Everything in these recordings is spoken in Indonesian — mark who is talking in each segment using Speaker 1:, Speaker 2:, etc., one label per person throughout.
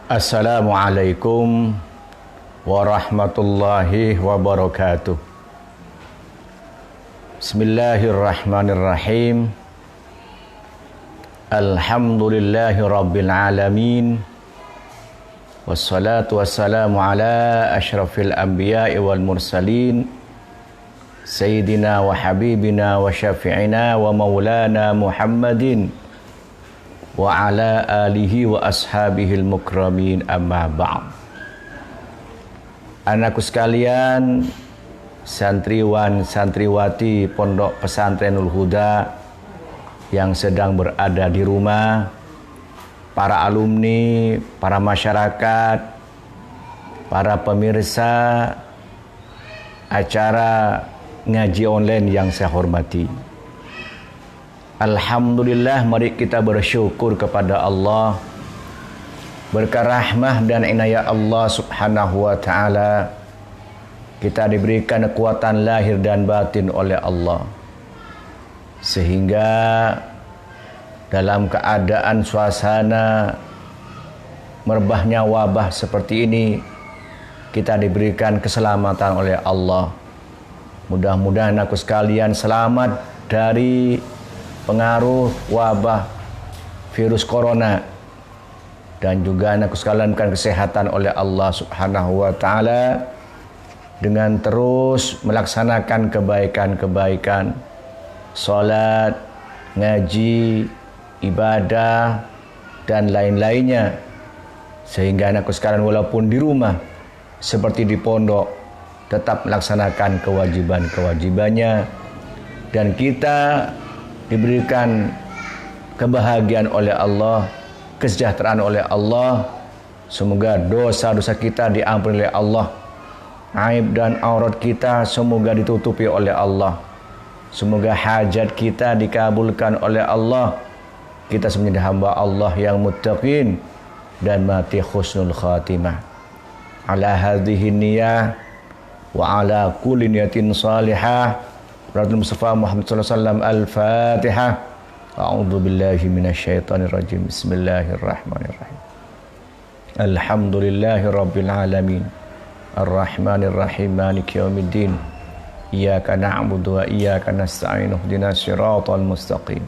Speaker 1: Assalamualaikum warahmatullahi wabarakatuh. Bismillahirrahmanirrahim. Alhamdulillahi rabbil alamin. Wassalatu wassalamu ala asyrafil anbiya'i wal mursalin, Sayyidina wa habibina wa syafi'ina wa maulana Muhammadin wa ala alihi wa ashabihil mukramin, amma ba'd. Anakku sekalian, santriwan santriwati Pondok Pesantrenul Huda yang sedang berada di rumah, para alumni, para masyarakat, para pemirsa acara ngaji online yang saya hormati. Alhamdulillah, mari kita bersyukur kepada Allah. Berkah rahmah dan inayah Allah subhanahu wa ta'ala, kita diberikan kekuatan lahir dan batin oleh Allah, sehingga dalam keadaan suasana merebahnya wabah seperti ini, kita diberikan keselamatan oleh Allah. Mudah-mudahan aku sekalian selamat dari pengaruh wabah virus corona, dan juga anakku sekalian bukan kesehatan oleh Allah subhanahu wa ta'ala dengan terus melaksanakan kebaikan-kebaikan, salat, ngaji, ibadah, dan lain-lainnya, sehingga anakku sekalian walaupun di rumah seperti di pondok tetap melaksanakan kewajiban-kewajibannya, dan kita diberikan kebahagiaan oleh Allah, kesejahteraan oleh Allah. Semoga dosa-dosa kita diampuni oleh Allah, aib dan aurat kita semoga ditutupi oleh Allah, semoga hajat kita dikabulkan oleh Allah, kita menjadi hamba Allah yang muttaqin dan mati husnul khatimah. Ala hadhihi niyah wa ala kulli niyatin salihah. Rasul Mustafa Muhammad sallallahu alaihi wasallam. Al-Fatihah. A'udzu billahi minasyaitonir rajim. Bismillahirrahmanirrahim. Alhamdulillahi rabbil alamin. Arrahmanir rahim. Maliki yaumiddin. Iyyaka na'budu wa iyyaka nasta'in. Ihdinas siratal mustaqim.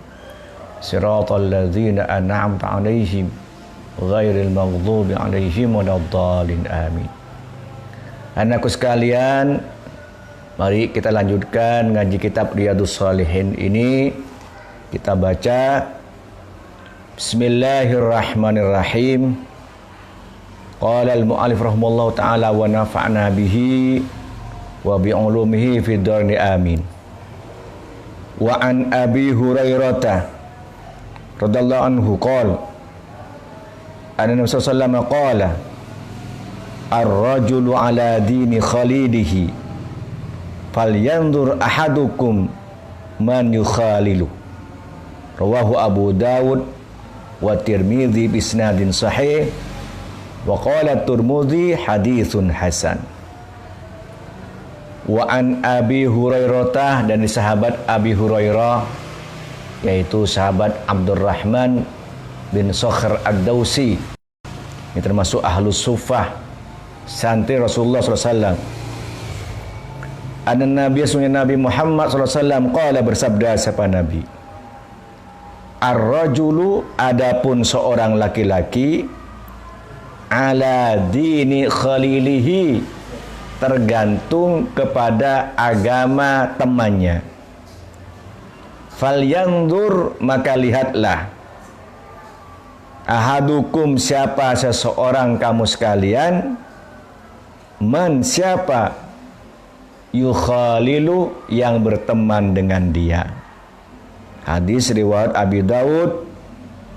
Speaker 1: Siratal ladzina an'amta 'alaihim ghairil maghdubi 'alaihim waladdallin. Amin. Anakku sekalian, mari kita lanjutkan ngaji kitab Riyadhus Shalihin ini. Kita baca Bismillahirrahmanirrahim. Qala al-mu'allif rahimahullahu ta'ala wa nafa'na bihi wa bi'ulumihi fid dharni amin. Wa an Abi Hurairah radhiyallahu anhu qala anna Nabi sallallahu alaihi wasallam qala ar-rajulu ala dini khalilihi falyanzur ahadukum man yukhalilu. Rawahu Abu Dawud wa Tirmidzi bisnadin sahih wa qala Tirmidzi haditsun hasan. Wa an Abi Hurairah, dan di sahabat Abi Hurairah, yaitu sahabat Abdurrahman bin Sakhr ad-Dausi, ini termasuk ahlus sufah, santri Rasulullah SAW. Ada Nabi Nabi Muhammad SAW qala, bersabda siapa Nabi, ar-rajulu, adapun seorang laki-laki, ala dini khalilihi, tergantung kepada agama temannya. Falyanzur, maka lihatlah, ahadukum, siapa seseorang kamu sekalian, man, siapa, yukhalilu, yang berteman dengan dia. Hadis riwayat Abi Dawud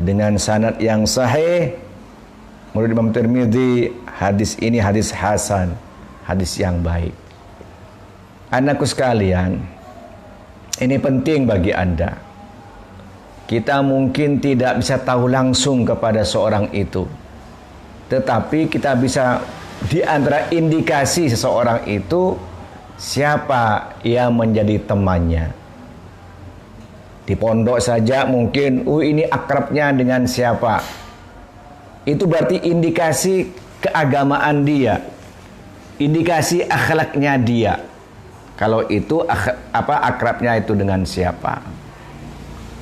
Speaker 1: dengan sanad yang sahih. Menurut Imam Tirmidzi, hadis ini hadis hasan, hadis yang baik. Anakku sekalian, ini penting bagi Anda. Kita mungkin tidak bisa tahu langsung kepada seorang itu, tetapi kita bisa di antara indikasi seseorang itu siapa yang menjadi temannya. Di pondok saja mungkin, ini akrabnya dengan siapa. itu berarti indikasi keagamaan dia, indikasi akhlaknya dia. Kalau itu akrabnya itu dengan siapa.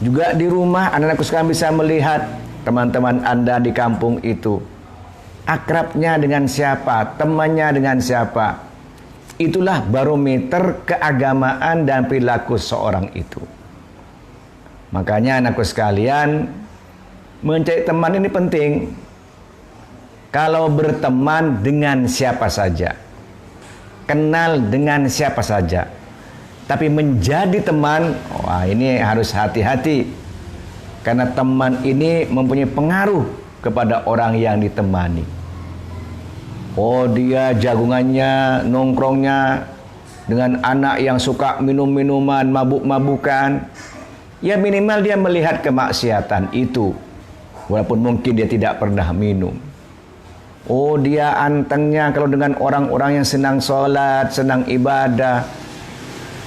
Speaker 1: Juga di rumah anak-anakku sekarang bisa melihat teman-teman Anda di kampung itu akrabnya dengan siapa, temannya dengan siapa. Itulah barometer keagamaan dan perilaku seorang itu. Makanya anakku sekalian, mencari teman ini penting. Kalau berteman dengan siapa saja, kenal dengan siapa saja, tapi menjadi teman, wah ini harus hati-hati. Karena teman ini mempunyai pengaruh kepada orang yang ditemani. Oh, dia jagungannya, nongkrongnya dengan anak yang suka minum-minuman, mabuk-mabukan. Ya minimal dia melihat kemaksiatan itu, walaupun mungkin dia tidak pernah minum. Oh, dia antengnya kalau dengan orang-orang yang senang sholat, senang ibadah,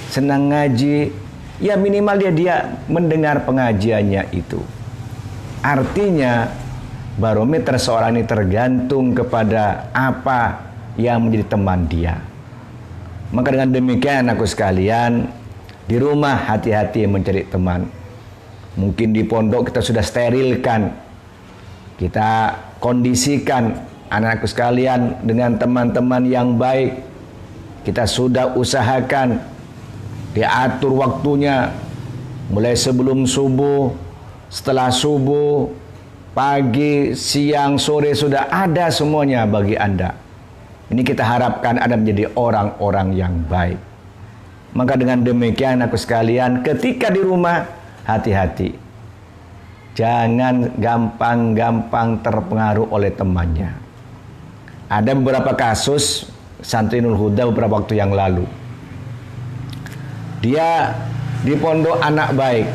Speaker 1: senang ngaji. Ya minimal dia mendengar pengajiannya itu. Artinya barometer seorang ini tergantung kepada apa yang menjadi teman dia. Maka dengan demikian aku sekalian, di rumah hati-hati mencari teman. Mungkin di pondok kita sudah sterilkan, kita kondisikan anak-anakku sekalian dengan teman-teman yang baik. Kita sudah usahakan diatur waktunya, mulai sebelum subuh, setelah subuh, pagi, siang, sore sudah ada semuanya bagi Anda. Ini kita harapkan Anda menjadi orang-orang yang baik. Maka dengan demikian aku sekalian, ketika di rumah hati-hati. Jangan gampang-gampang terpengaruh oleh temannya. Ada beberapa kasus santri Nurul Huda beberapa waktu yang lalu. Dia di pondok anak baik.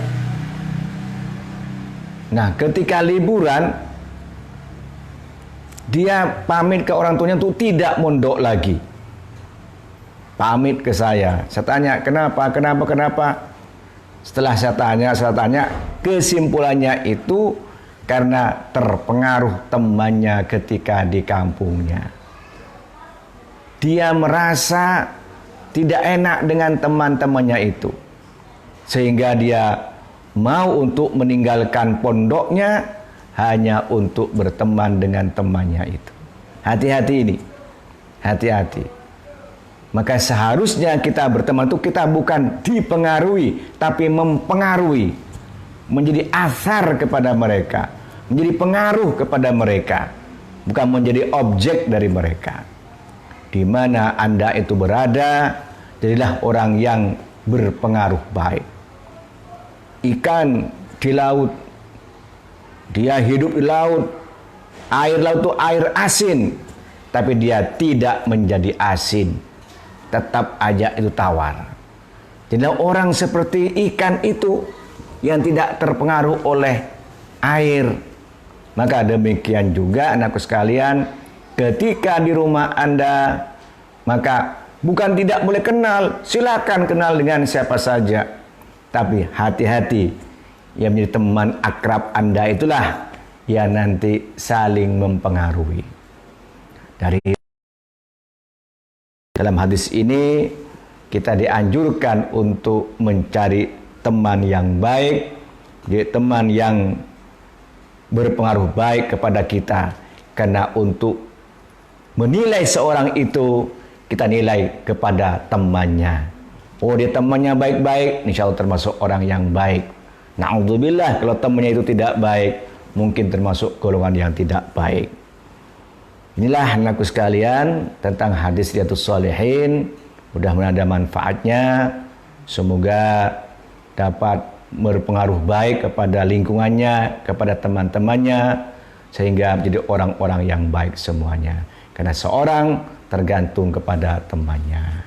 Speaker 1: Nah, ketika liburan, dia pamit ke orang tuanya untuk tidak mondok lagi. Pamit ke saya. Saya tanya, kenapa? Setelah saya tanya, kesimpulannya itu karena terpengaruh temannya ketika di kampungnya. Dia merasa tidak enak dengan teman-temannya itu, sehingga dia mau untuk meninggalkan pondoknya hanya untuk berteman dengan temannya itu. Hati-hati ini, hati-hati. Maka seharusnya kita berteman itu kita bukan dipengaruhi, tapi mempengaruhi, menjadi asar kepada mereka, menjadi pengaruh kepada mereka, bukan menjadi objek dari mereka. Di mana Anda itu berada, jadilah orang yang berpengaruh baik. Ikan di laut, dia hidup di laut, air laut itu air asin, tapi dia tidak menjadi asin, tetap aja itu tawar. Jadilah orang seperti ikan itu yang tidak terpengaruh oleh air. Maka demikian juga anakku sekalian, ketika di rumah Anda, maka bukan tidak boleh kenal, silakan kenal dengan siapa saja, tapi hati-hati, yang menjadi teman akrab Anda itulah yang nanti saling mempengaruhi. Dalam hadis ini kita dianjurkan untuk mencari teman yang baik, jadi teman yang berpengaruh baik kepada kita. Karena untuk menilai seorang itu, kita nilai kepada temannya. Oh, dia temannya baik-baik, insya Allah termasuk orang yang baik. Na'udzubillah, kalau temannya itu tidak baik, mungkin termasuk golongan yang tidak baik. Inilah anakku sekalian tentang hadis Riyadhus Shalihin. Mudah-mudahan ada manfaatnya. Semoga dapat berpengaruh baik kepada lingkungannya, kepada teman-temannya, sehingga menjadi orang-orang yang baik semuanya. Karena seorang tergantung kepada temannya.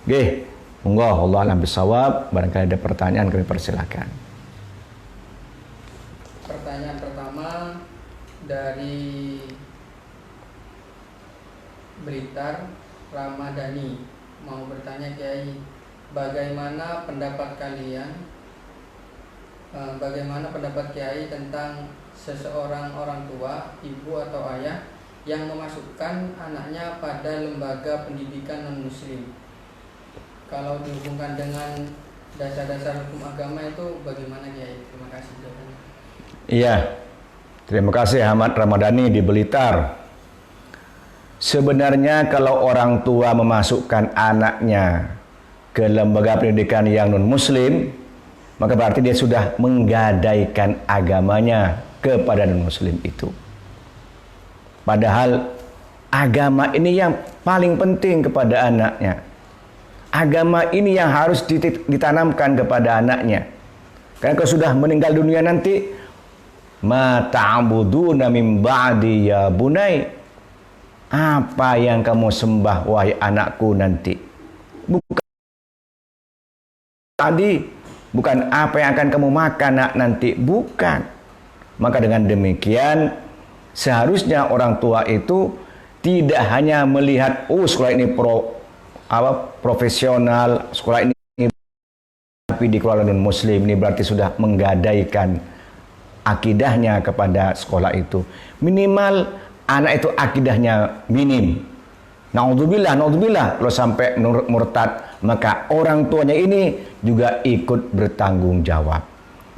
Speaker 1: Oke, monggo Allah alam bisawab. Barangkali ada pertanyaan, kami persilakan.
Speaker 2: Pertanyaan pertama dari Blitar, Ramadhani mau bertanya, Kiai, bagaimana pendapat kalian bagaimana pendapat Kiai tentang seseorang orang tua, ibu atau ayah yang memasukkan anaknya pada lembaga pendidikan non-muslim? Kalau dihubungkan dengan dasar-dasar hukum agama itu bagaimana Kiai? Terima kasih jawabannya.
Speaker 1: Iya, terima kasih Ahmad Ramadhani di Blitar. Sebenarnya kalau orang tua memasukkan anaknya ke lembaga pendidikan yang non-muslim, maka berarti dia sudah menggadaikan agamanya kepada non-muslim itu. Padahal agama ini yang paling penting kepada anaknya. Agama ini yang harus ditanamkan kepada anaknya. Karena kalau sudah meninggal dunia nanti, ma ta'buduna min ba'di ya bunai. Apa yang kamu sembah wahai anakku nanti? Bukan tadi, bukan apa yang akan kamu makan nanti, bukan. Maka dengan demikian seharusnya orang tua itu tidak hanya melihat sekolah ini profesional, sekolah ini tapi di keluarga non muslim, ini berarti sudah menggadaikan akidahnya kepada sekolah itu. Minimal anak itu akidahnya minim. Naudzubillah, kalau sampai murtad, maka orang tuanya ini juga ikut bertanggung jawab.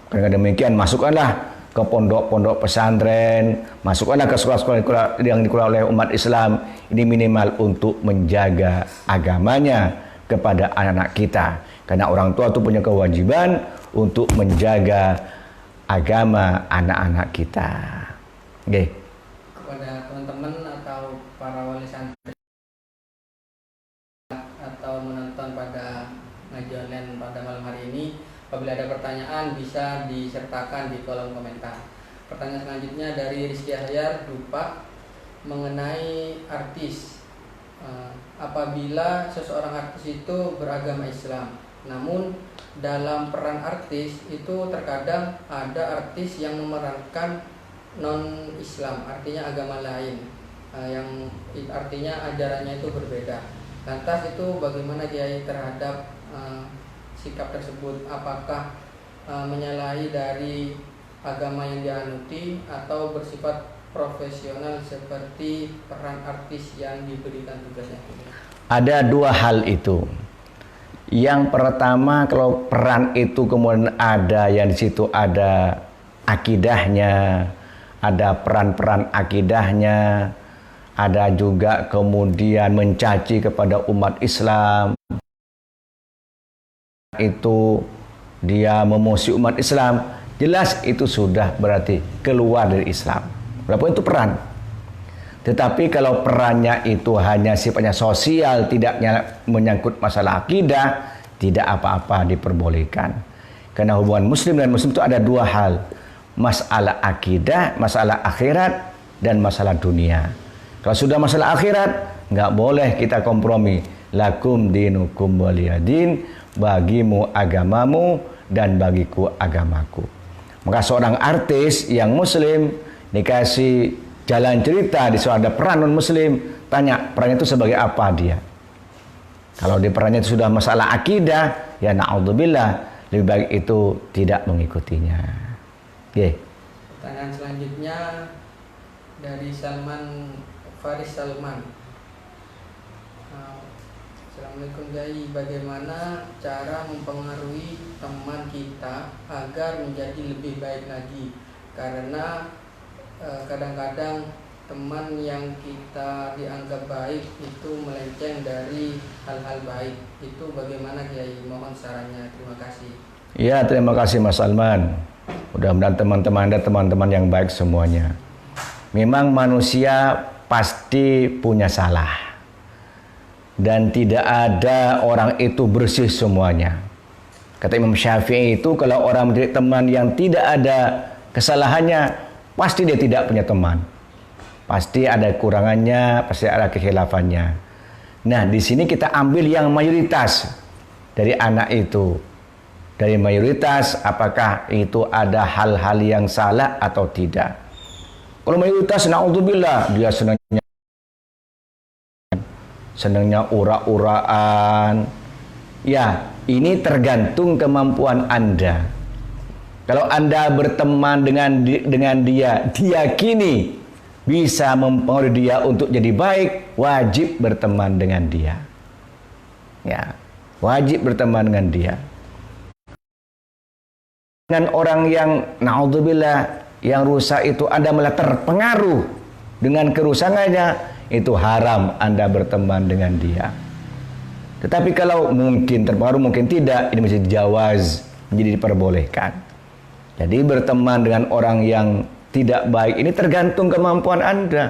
Speaker 1: Karena demikian masukkanlah ke pondok-pondok pesantren, masukkanlah ke sekolah-sekolah yang dikelola oleh umat Islam. Ini minimal untuk menjaga agamanya kepada anak-anak kita. Karena orang tua itu punya kewajiban untuk menjaga agama anak-anak kita. Oke.
Speaker 2: Kepada teman-teman atau para wali santri atau menonton pada ngaji online pada malam hari ini, apabila ada pertanyaan bisa disertakan di kolom komentar. Pertanyaan selanjutnya dari Rizky Ahyar Dupa mengenai artis. Apabila seseorang artis itu beragama Islam, namun dalam peran artis itu terkadang ada artis yang memerankan non-Islam, artinya agama lain, yang artinya ajarannya itu berbeda. Lantas itu bagaimana Kiai terhadap sikap tersebut? Apakah menyalahi dari agama yang dianuti atau bersifat profesional seperti peran artis yang diberikan tugasnya?
Speaker 1: Ada dua hal itu. Yang pertama, kalau peran itu kemudian ada yang di situ ada akidahnya, ada peran-peran akidahnya, ada juga kemudian mencaci kepada umat Islam, itu dia memusuhi umat Islam, jelas itu sudah berarti keluar dari Islam. Walaupun itu peran. Tetapi kalau perannya itu hanya sifatnya sosial, tidak menyangkut masalah akidah, tidak apa-apa diperbolehkan. Karena hubungan muslim dan muslim itu ada dua hal. Masalah akidah, masalah akhirat, dan masalah dunia. Kalau sudah masalah akhirat, nggak boleh kita kompromi. Lakum dinukum waliyadin, bagimu agamamu dan bagiku agamaku. Maka seorang artis yang muslim dikasih jalan cerita, di situ ada peran non muslim, tanya perannya itu sebagai apa dia. Kalau di perannya itu sudah masalah akidah, ya na'udzubillah, lebih baik itu tidak mengikutinya.
Speaker 2: Pertanyaan selanjutnya dari Faris Salman. Assalamualaikum Kiai, bagaimana cara mempengaruhi teman kita agar menjadi lebih baik lagi? Karena kadang-kadang teman yang kita dianggap baik itu melenceng dari hal-hal baik. Itu bagaimana Kiai? Mohon sarannya. Terima kasih.
Speaker 1: Ya, terima kasih Mas Salman. Mudah-mudahan teman-teman Anda teman-teman yang baik semuanya. Memang manusia pasti punya salah. Dan tidak ada orang itu bersih semuanya. Kata Imam Syafi'i itu kalau orang menjadi teman yang tidak ada kesalahannya, pasti dia tidak punya teman. Pasti ada kekurangannya, pasti ada kekhilafannya. Nah, di sini kita ambil yang mayoritas dari anak itu. Dari mayoritas, apakah itu ada hal-hal yang salah atau tidak. Kalau mayoritas, na'udzubillah, dia senangnya ura-uraan. Ya, ini tergantung kemampuan Anda. Kalau Anda berteman dengan dia, diyakini bisa mempengaruhi dia untuk jadi baik, wajib berteman dengan dia. Ya, wajib berteman dengan dia. Dengan orang yang naudzubillah yang rusak itu Anda malah terpengaruh dengan kerusakannya, itu haram Anda berteman dengan dia. Tetapi kalau mungkin terpengaruh, mungkin tidak, ini masih dijawaz, menjadi diperbolehkan. Jadi berteman dengan orang yang tidak baik ini tergantung kemampuan Anda.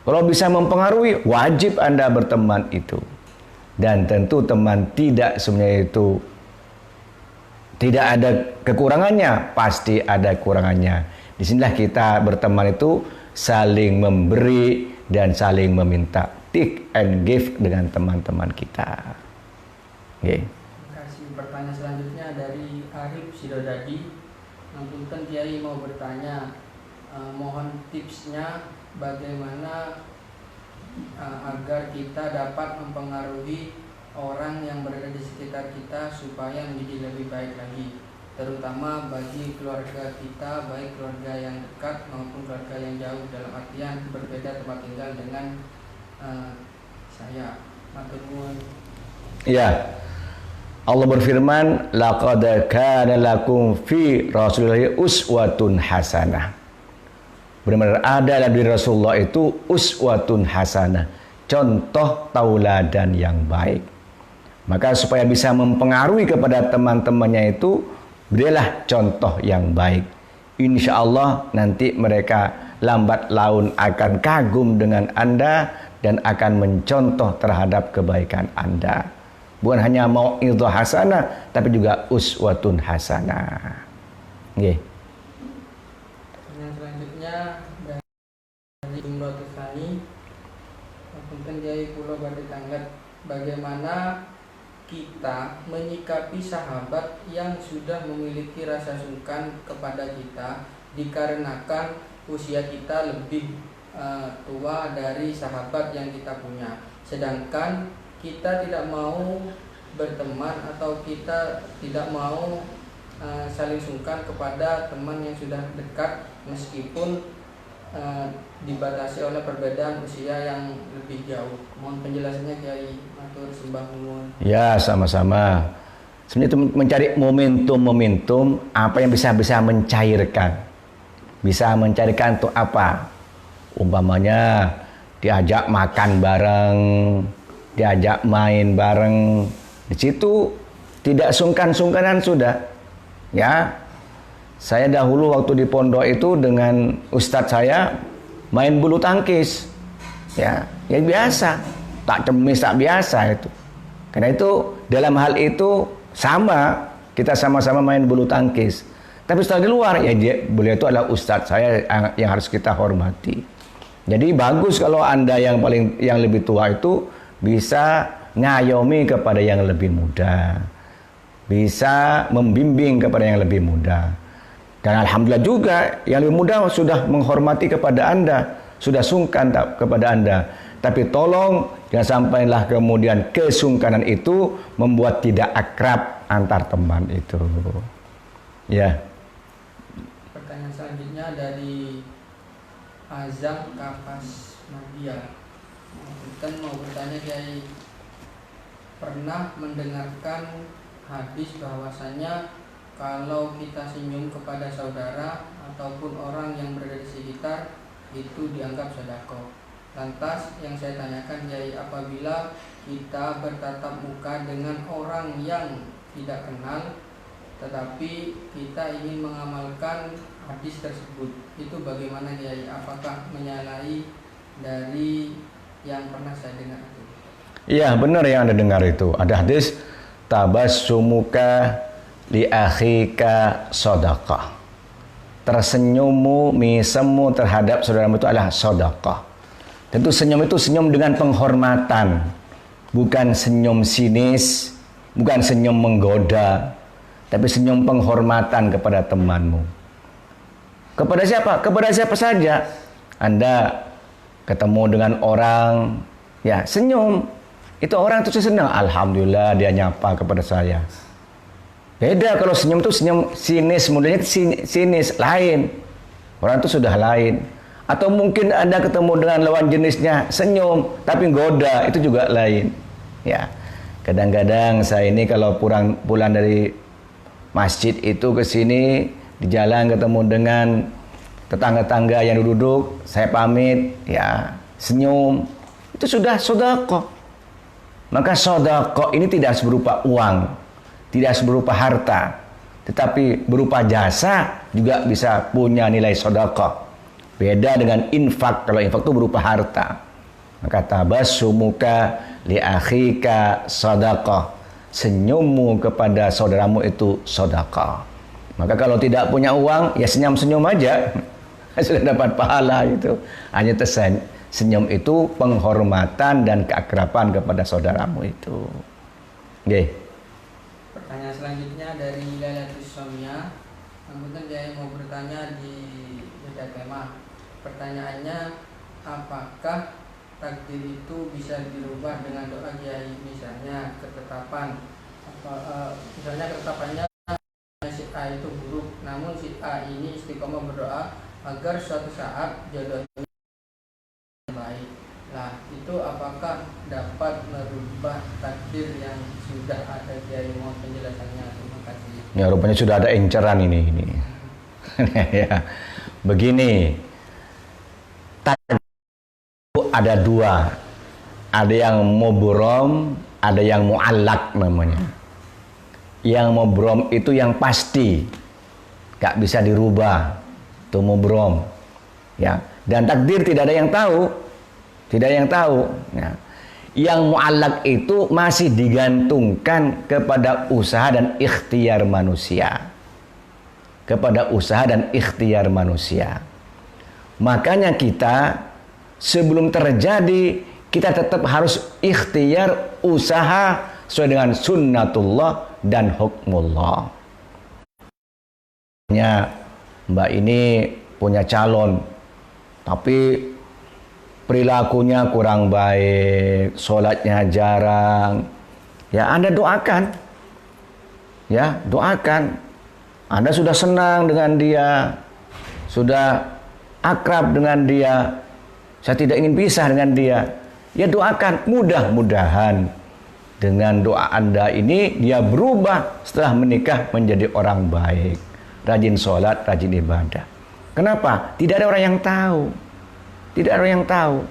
Speaker 1: Kalau bisa mempengaruhi, wajib Anda berteman itu. Dan tentu teman tidak semuanya itu tidak ada kekurangannya, pasti ada kekurangannya. Disinilah kita berteman itu saling memberi dan saling meminta, take and give dengan teman-teman kita. Okay.
Speaker 2: Terima kasih. Pertanyaan selanjutnya dari Arif Sidodadi. Punten Kiai mau bertanya, mohon tipsnya bagaimana agar kita dapat mempengaruhi orang yang berada di sekitar kita supaya menjadi lebih baik lagi, terutama bagi keluarga kita, baik keluarga yang dekat maupun keluarga yang jauh, dalam artian berbeda tempat tinggal dengan saya. Matur nuwun.
Speaker 1: Ya. Allah berfirman, laqad kana lakum fi Rasulillahi uswatun hasanah. Benar-benar ada dalam diri Rasulullah itu uswatun hasanah, contoh tauladan yang baik. Maka supaya bisa mempengaruhi kepada teman-temannya itu, berilah contoh yang baik. Insya Allah nanti mereka lambat laun akan kagum dengan Anda dan akan mencontoh terhadap kebaikan Anda. Bukan hanya mau'idhah hasanah, tapi juga uswatun hasanah. Nggih.
Speaker 2: Yang selanjutnya dari Jumratul Tsani. Punten Kiai kula badhe tanglet, bagaimana kita menyikapi sahabat yang sudah memiliki rasa sungkan kepada kita dikarenakan usia kita lebih tua dari sahabat yang kita punya, sedangkan kita tidak mau berteman atau kita tidak mau saling sungkan kepada teman yang sudah dekat meskipun dibatasi oleh perbedaan usia yang lebih jauh. Mohon penjelasannya Kiai. Matur sembah nuwun.
Speaker 1: Ya, sama-sama. Sebenarnya itu mencari momentum-momentum apa yang bisa mencairkan. Bisa mencairkan itu apa? Umpamanya diajak makan bareng, diajak main bareng, di situ tidak sungkan-sungkanan sudah. Ya, saya dahulu waktu di pondok itu dengan ustadz saya main bulu tangkis, ya biasa, tak cemis tak biasa itu. Karena itu dalam hal itu sama, kita sama-sama main bulu tangkis. Tapi setelah di luar, ya beliau itu adalah ustadz saya yang harus kita hormati. Jadi bagus kalau Anda yang lebih tua itu bisa ngayomi kepada yang lebih muda, bisa membimbing kepada yang lebih muda. Dan alhamdulillah juga yang lebih muda sudah menghormati kepada Anda, sudah sungkan kepada Anda. Tapi tolong jangan sampailah kemudian kesungkanan itu membuat tidak akrab antar teman itu. Ya.
Speaker 2: Pertanyaan selanjutnya dari Azam Kapas Nadia. Kita mau bertanya, Kiai, pernah mendengarkan hadis bahwasanya kalau kita senyum kepada saudara ataupun orang yang berada di sekitar itu dianggap sedekah. Lantas yang saya tanyakan, Kiai, apabila kita bertatap muka dengan orang yang tidak kenal tetapi kita ingin mengamalkan hadis tersebut, itu bagaimana, Kiai? Apakah menyalahi dari yang pernah saya dengar itu?
Speaker 1: Iya, benar yang Anda dengar itu. Ada hadis tabassumuka li akhika shadaqah. Tersenyummu, misemu terhadap saudaramu itu adalah shadaqah. Tentu senyum itu senyum dengan penghormatan, bukan senyum sinis, bukan senyum menggoda, tapi senyum penghormatan kepada temanmu. Kepada siapa? Kepada siapa saja. Anda ketemu dengan orang, ya senyum. Itu orang itu senang. Alhamdulillah dia nyapa kepada saya. Beda kalau senyum tuh senyum sinis, modelnya sinis, lain. Orang itu sudah lain. Atau mungkin Anda ketemu dengan lawan jenisnya, senyum, tapi goda, itu juga lain. Ya, kadang-kadang saya ini kalau pulang dari masjid itu ke sini, di jalan ketemu dengan tetangga-tangga yang duduk, saya pamit, ya, senyum, itu sudah sedekah. Maka sedekah ini tidak berupa uang, tidak berupa harta, tetapi berupa jasa juga bisa punya nilai sedekah. Beda dengan infak, kalau infak itu berupa harta. Maka tabassumuka li akhika sedekah. Senyummu kepada saudaramu itu sedekah. Maka kalau tidak punya uang, ya senyum-senyum aja. Sudah dapat pahala itu. Hanya senyum itu penghormatan dan keakraban kepada saudaramu itu. Oke.
Speaker 2: Pertanyaan selanjutnya dari Lailatus Somia. Kemudian dia mau bertanya di beda tema. Pertanyaannya, apakah takdir itu bisa dirubah dengan doa kiai? Misalnya ketetapannya si A itu buruk, namun si A ini istiqomah berdoa agar suatu saat jodohnya baik. Nah, itu apakah dapat merubah takdir yang sudah ada? Kiai, mohon penjelasannya. Terima kasih.
Speaker 1: Ya, rupanya sudah ada inceran ini. Ya, begini, takdir itu ada dua, ada yang mubrom, ada yang muallak namanya. Yang mubrom itu yang pasti, gak bisa dirubah, itu mubrom. Ya, dan takdir tidak ada yang tahu, Ya. Yang muallak itu masih digantungkan kepada usaha dan ikhtiar manusia. Makanya kita sebelum terjadi, kita tetap harus ikhtiar usaha sesuai dengan sunnatullah dan hukmullah. Mbak ini punya calon, tapi perilakunya kurang baik, sholatnya jarang. Ya, Anda doakan. Anda sudah senang dengan dia, sudah akrab dengan dia, saya tidak ingin pisah dengan dia. Ya, doakan, mudah-mudahan dengan doa Anda ini dia berubah setelah menikah menjadi orang baik, rajin sholat, rajin ibadah. Kenapa? Tidak ada orang yang tahu.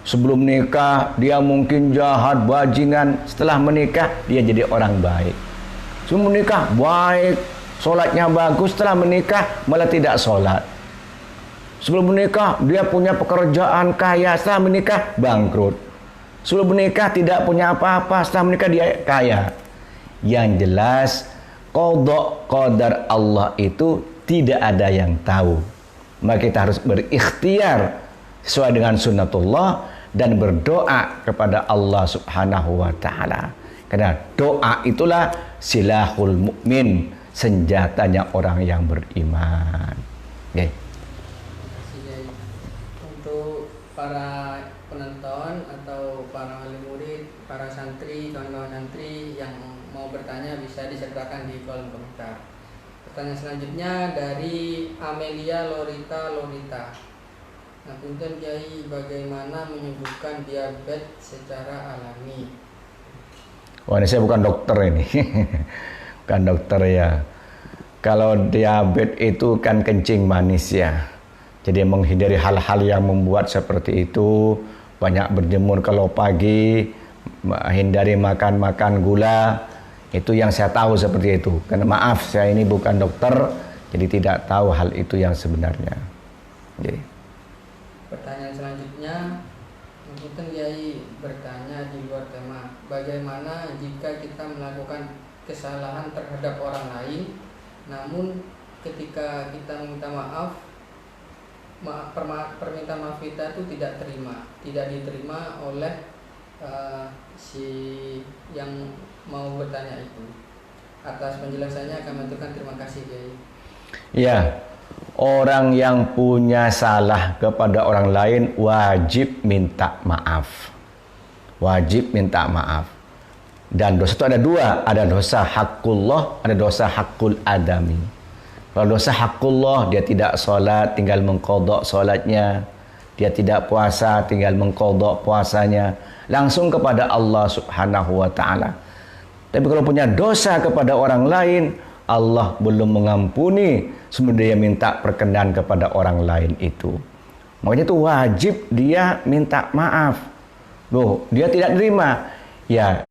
Speaker 1: Sebelum nikah dia mungkin jahat, bajingan. Setelah menikah dia jadi orang baik. Sebelum menikah baik, sholatnya bagus. Setelah menikah malah tidak sholat. Sebelum menikah dia punya pekerjaan kaya. Setelah menikah bangkrut. Sebelum menikah tidak punya apa-apa. Setelah menikah dia kaya. Yang jelas qada qadar Allah itu tidak ada yang tahu. Maka kita harus berikhtiar sesuai dengan sunnatullah dan berdoa kepada Allah Subhanahu wa taala. Karena doa itulah silahul mukmin, senjatanya orang yang beriman. Okay.
Speaker 2: Untuk para penonton atau para wali murid, para santri, kawan-kawan santri yang mau bertanya bisa disertakan di kolom komentar. Pertanyaan selanjutnya dari Amelia Lorita. Nah, punten Kiai, bagaimana menyembuhkan diabetes secara alami?
Speaker 1: Wah, ini saya bukan dokter ini. Bukan dokter ya. Kalau diabetes itu kan kencing manis ya. Jadi menghindari hal-hal yang membuat seperti itu. Banyak berjemur kalau pagi. Hindari makan gula. Itu yang saya tahu seperti itu. Karena maaf, saya ini bukan dokter. Jadi tidak tahu hal itu yang sebenarnya. Jadi.
Speaker 2: Pertanyaan selanjutnya, mungkin Kiai bertanya di luar tema. Bagaimana jika kita melakukan kesalahan terhadap orang lain, namun ketika kita meminta maaf, permintaan maaf kita itu tidak diterima oleh si yang mau bertanya itu. Atas penjelasannya kami aturkan terima kasih, Kiai.
Speaker 1: Ya, orang yang punya salah kepada orang lain wajib minta maaf. Dan dosa itu ada dua, ada dosa hakullah, ada dosa hakul adami. Kalau dosa hakullah, dia tidak sholat, tinggal mengqadha sholatnya. Dia tidak puasa, tinggal mengqadha puasanya. Langsung kepada Allah subhanahu wa ta'ala. Tapi kalau punya dosa kepada orang lain, Allah belum mengampuni sebelum dia minta perkenan kepada orang lain itu. Makanya itu wajib dia minta maaf. Loh, dia tidak terima. Ya,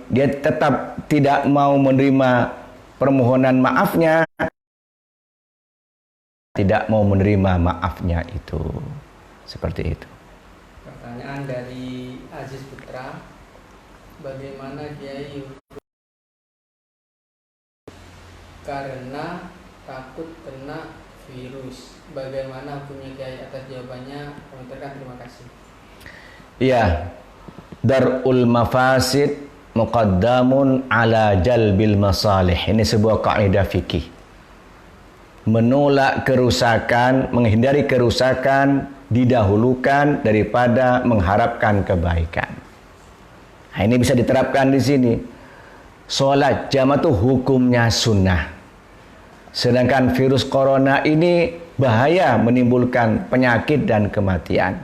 Speaker 1: dia tetap tidak mau menerima permohonan maafnya, tidak mau menerima maafnya itu. Seperti itu.
Speaker 2: Pertanyaan dari Aziz Putra, bagaimana Kiai karena takut kena virus? Bagaimana hukumnya Kiai? Atas jawabannya komentarkan, terima kasih.
Speaker 1: Iya, darul mafasid muqaddamun ala jalbil masalih. Ini sebuah kaidah fikih. Menolak kerusakan, menghindari kerusakan didahulukan daripada mengharapkan kebaikan. Nah, ini bisa diterapkan di sini. Sholat jamaah itu hukumnya sunnah. Sedangkan virus corona ini bahaya, menimbulkan penyakit dan kematian.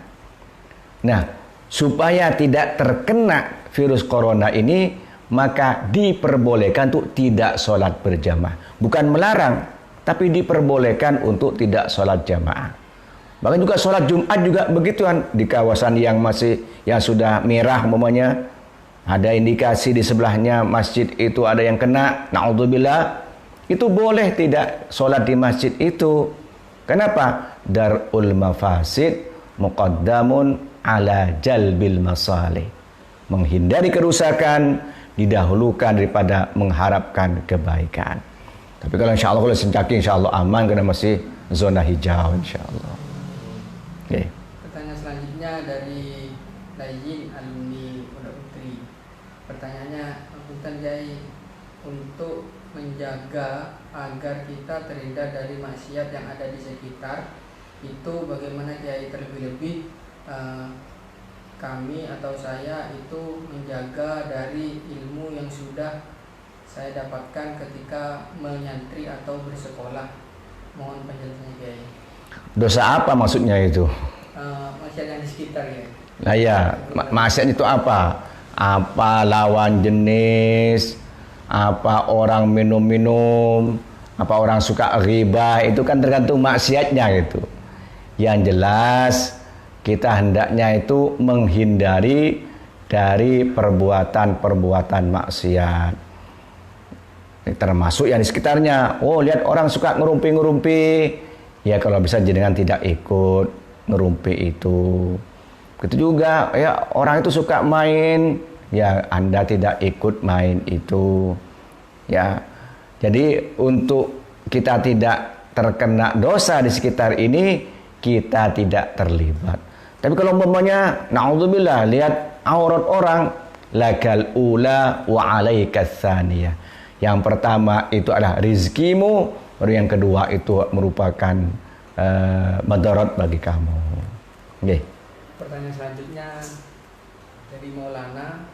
Speaker 1: Nah, supaya tidak terkena virus corona ini, maka diperbolehkan untuk tidak sholat berjamaah. Bukan melarang, tapi diperbolehkan untuk tidak sholat jamaah. Bahkan juga sholat Jumat juga begituan. Di kawasan yang sudah merah umpamanya, ada indikasi di sebelahnya masjid itu ada yang kena, na'udzubillah, itu boleh tidak sholat di masjid itu. Kenapa? Darul mafasid muqaddamun ala jalbil masalih. Menghindari kerusakan didahulukan daripada mengharapkan kebaikan. Tapi kalau insya Allah, kalau Sencaki insya Allah aman karena masih zona hijau insya Allah. Okay.
Speaker 2: Pertanyaan selanjutnya dari Layin alumni Pondok Putri. Pertanyaannya, Punten Kiai, untuk menjaga agar kita terhindar dari maksiat yang ada di sekitar, itu bagaimana Kiai? Terlebih-lebih kami atau saya itu menjaga dari ilmu yang sudah saya dapatkan ketika menyantri atau bersekolah. Mohon penjelasannya Kiai.
Speaker 1: Dosa apa maksudnya itu?
Speaker 2: Maksiat yang di sekitar ya.
Speaker 1: Nah ya, maksiat itu apa? Apa lawan jenis, apa orang minum-minum, apa orang suka riba, itu kan tergantung maksiatnya gitu. Yang jelas kita hendaknya itu menghindari dari perbuatan-perbuatan maksiat. Termasuk yang di sekitarnya. Oh, lihat orang suka ngerumpi-ngerumpi, ya kalau bisa jenengan tidak ikut ngerumpi itu. Begitu juga ya, orang itu suka main, ya Anda tidak ikut main itu. Ya. Jadi untuk kita tidak terkena dosa di sekitar ini, kita tidak terlibat. Tapi kalau umpamanya naudzubillah lihat aurat orang, lakal ula wa alaikas tsaniyah. Yang pertama itu adalah rizkimu, baru yang kedua itu merupakan madarat bagi kamu. Okay.
Speaker 2: Pertanyaan selanjutnya dari Maulana.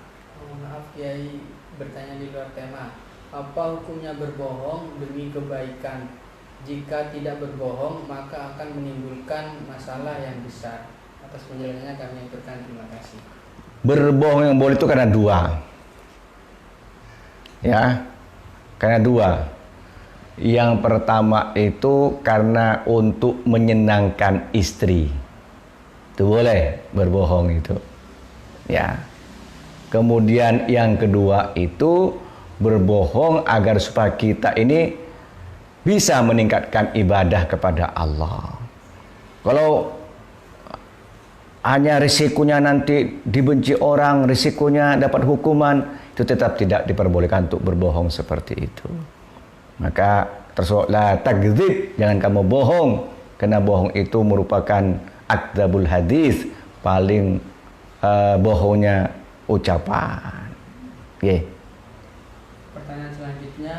Speaker 2: Maaf Kiai, bertanya di luar tema. Apa hukumnya berbohong demi kebaikan? Jika tidak berbohong, maka akan menimbulkan masalah yang besar. Atas penjelasannya kami aturkan terima kasih.
Speaker 1: Berbohong yang boleh itu karena dua. Ya. Karena dua. Yang pertama itu karena untuk menyenangkan istri. Itu boleh berbohong itu. Ya. Kemudian yang kedua itu berbohong agar supaya kita ini bisa meningkatkan ibadah kepada Allah. Kalau hanya risikonya nanti dibenci orang, risikonya dapat hukuman, itu tetap tidak diperbolehkan untuk berbohong seperti itu. Maka tersuatlah takdzib, jangan kamu bohong, karena bohong itu merupakan akdzabul hadis, paling bohongnya ucapan. Okay.
Speaker 2: Pertanyaan selanjutnya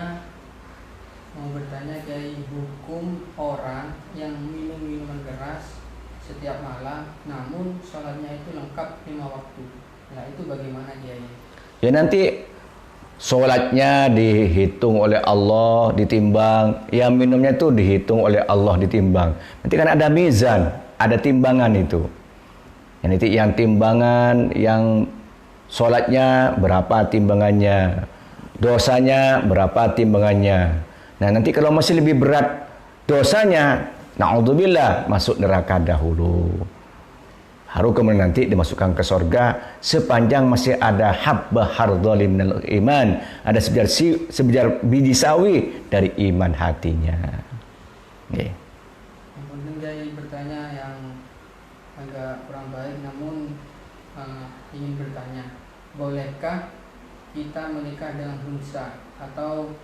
Speaker 2: mau bertanya Kiai, hukum orang yang minum minuman keras setiap malam namun sholatnya itu lengkap 5 waktu. Nah itu bagaimana Kiai?
Speaker 1: Ya nanti sholatnya dihitung oleh Allah, ditimbang. Yang minumnya itu dihitung oleh Allah, ditimbang. Nanti kan ada mizan, ada timbangan itu. Nanti yang timbangan, yang sholatnya berapa timbangannya, dosanya berapa timbangannya. Nah nanti kalau masih lebih berat dosanya, na'udzubillah, masuk neraka dahulu. Baru kemudian nanti dimasukkan ke sorga sepanjang masih ada habbah hardhali minal iman, ada sebijar biji sawi dari iman hatinya. Okay.
Speaker 2: Kemudian Kiai bertanya yang agak kurang baik, namun ingin bertanya, bolehkah kita menikah dengan unsa atau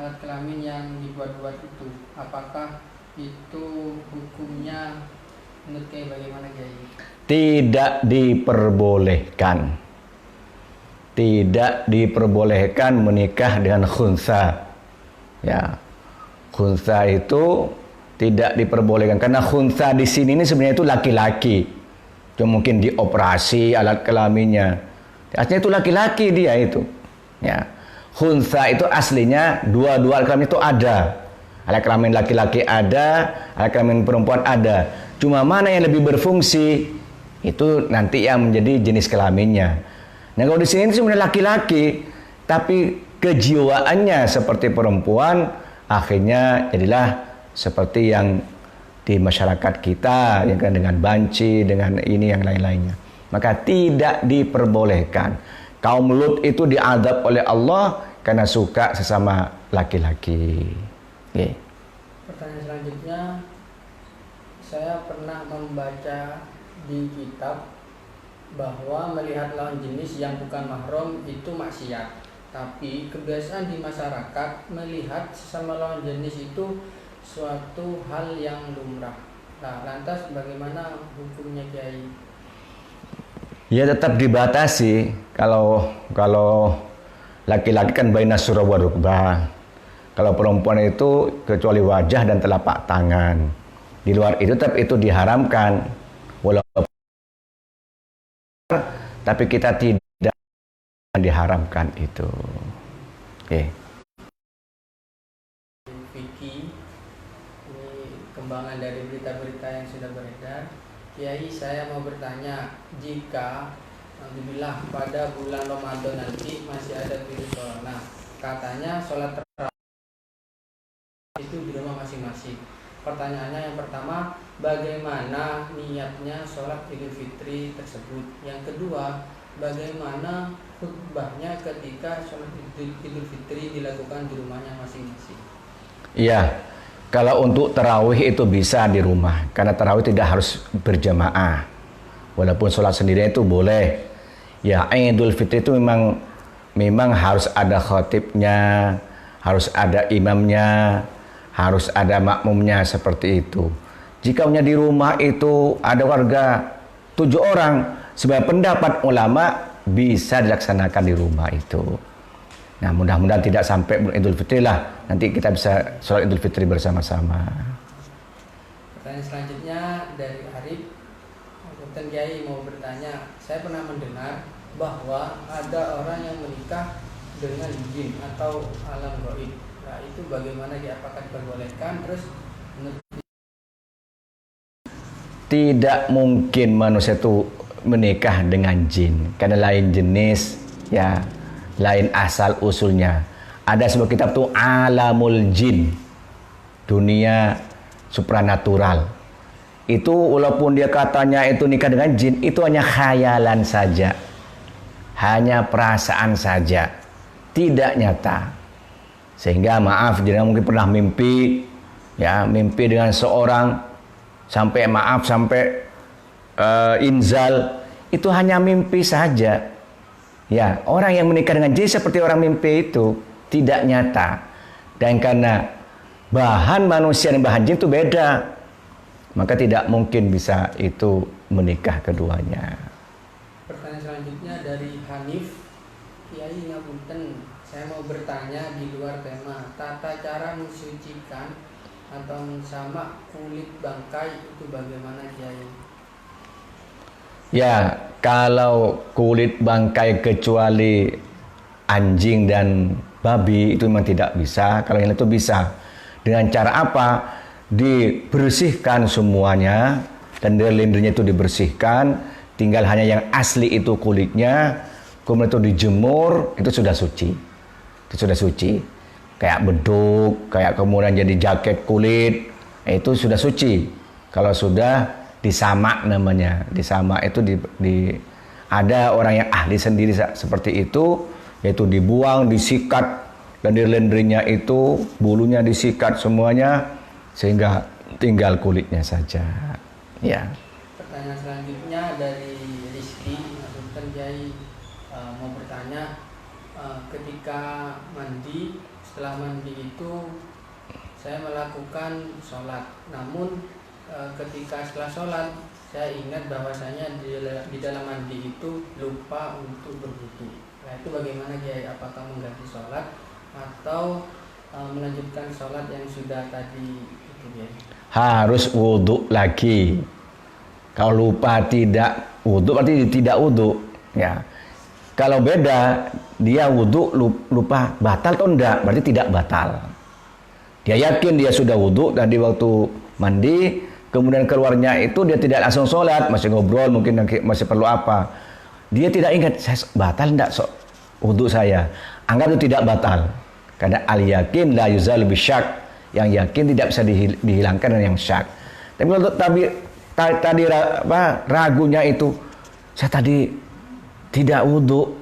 Speaker 2: alat kelamin yang dibuat-buat itu? Apakah itu hukumnya menurut Kiai bagaimana Kiai?
Speaker 1: Tidak diperbolehkan. Tidak diperbolehkan menikah dengan khunsa. Ya. Khunsa itu tidak diperbolehkan karena khunsa di sini ini sebenarnya itu laki-laki. Cuma mungkin dioperasi alat kelaminnya. Aslinya itu laki-laki dia itu. Ya. Khunsa itu aslinya dua-dua alat kelamin itu ada. Alat kelamin laki-laki ada, alat kelamin perempuan ada. Cuma mana yang lebih berfungsi? Itu nanti yang menjadi jenis kelaminnya. Nah kalau di sini sebenarnya laki-laki, tapi kejiwaannya seperti perempuan, akhirnya jadilah seperti yang di masyarakat kita, yang kan dengan banci, dengan ini yang lain-lainnya. Maka tidak diperbolehkan. Kaum Lut itu diadab oleh Allah karena suka sesama laki-laki. Okay.
Speaker 2: Pertanyaan selanjutnya, saya pernah membaca di kitab bahwa melihat lawan jenis yang bukan mahram itu maksiat. Tapi kebiasaan di masyarakat melihat sesama lawan jenis itu suatu hal yang lumrah. Nah, lantas bagaimana hukumnya Kiai?
Speaker 1: Ya tetap dibatasi. Kalau laki-laki kan baina surah wa rukbah. Kalau perempuan itu kecuali wajah dan telapak tangan. Di luar itu tetap itu diharamkan. Walaupun tapi kita tidak diharamkan itu. Oke.
Speaker 2: Vicky, ini kembangan dari berita-berita yang sudah beredar. Kiai, saya mau bertanya, jika alhamdulillah pada bulan Ramadan nanti masih ada virus corona, katanya sholat tarawih itu di rumah masing-masing. Pertanyaannya yang pertama, bagaimana niatnya sholat Idul Fitri tersebut? Yang kedua, bagaimana khutbahnya ketika sholat Idul Fitri dilakukan di rumahnya masing-masing?
Speaker 1: Iya, kalau untuk tarawih itu bisa di rumah, karena tarawih tidak harus berjamaah. Walaupun sholat sendiri itu boleh. Ya, Idul Fitri itu memang harus ada khatibnya, harus ada imamnya, harus ada makmumnya seperti itu. Jika di rumah itu ada warga 7 orang, sebagai pendapat ulama bisa dilaksanakan di rumah itu. Nah mudah-mudahan tidak sampai Idul Fitri lah. Nanti kita bisa sholat Idul Fitri bersama-sama.
Speaker 2: Pertanyaan selanjutnya dari Arif. Dokter Kiai mau bertanya, saya pernah mendengar bahwa ada orang yang menikah dengan jin atau alam gaib. Nah itu bagaimana dia, apakah diperbolehkan? Terus
Speaker 1: Tidak mungkin manusia itu menikah dengan jin, karena lain jenis, ya, lain asal usulnya. Ada sebuah kitab tuh Alamul Jin, dunia supranatural. Itu walaupun dia katanya itu nikah dengan jin, itu hanya khayalan saja, hanya perasaan saja, tidak nyata. Sehingga maaf, jangan mungkin pernah mimpi, ya, mimpi dengan seorang sampai inzal, itu hanya mimpi saja. Ya, orang yang menikah dengan jin seperti orang mimpi itu tidak nyata. Dan karena bahan manusia dan bahan jin itu beda, maka tidak mungkin bisa itu menikah keduanya.
Speaker 2: pertanyaan selanjutnya dari Hanif. Kiai ngapunten, saya mau bertanya di luar tema. Tata cara mensucikan atau mensamak kulit bangkai itu bagaimana Kiai?
Speaker 1: Ya, kalau kulit bangkai kecuali anjing dan babi itu memang tidak bisa. Kalau yang itu bisa. Dengan cara apa? Dibersihkan semuanya dan lendirnya itu dibersihkan. Tinggal hanya yang asli itu kulitnya. Kemudian itu dijemur, itu sudah suci. Itu sudah suci. Kayak beduk, kayak kemudian jadi jaket kulit, itu sudah suci. Kalau sudah disamak namanya, disamak itu ada orang yang ahli sendiri seperti itu, yaitu dibuang, disikat, lendir-lendirnya itu bulunya disikat semuanya sehingga tinggal kulitnya saja. Ya.
Speaker 2: Pertanyaan selanjutnya dari Rizky, Punten Kiai, mau bertanya, ketika mandi, setelah mandi itu saya melakukan sholat, namun ketika setelah sholat saya ingat bahwasanya di dalam mandi itu lupa untuk berwudu. Nah itu bagaimana Kiai? Apakah mengganti sholat atau melanjutkan sholat yang sudah tadi itu Kiai?
Speaker 1: Harus wudu lagi. Kalau lupa tidak wudu berarti tidak wudu. Ya. Kalau beda, dia wudu lupa batal atau enggak, berarti tidak batal. Dia yakin dia sudah wudu tadi waktu mandi, kemudian keluarnya itu dia tidak langsung sholat, masih ngobrol, mungkin masih perlu apa. Dia tidak ingat, saya batal enggak wudu saya. Anggap itu tidak batal. Karena al-yakin la yuzalu bisyak. Yang yakin tidak bisa dihilangkan dengan yang syak. Tapi kalau tadi ragunya itu, saya tadi tidak wudu,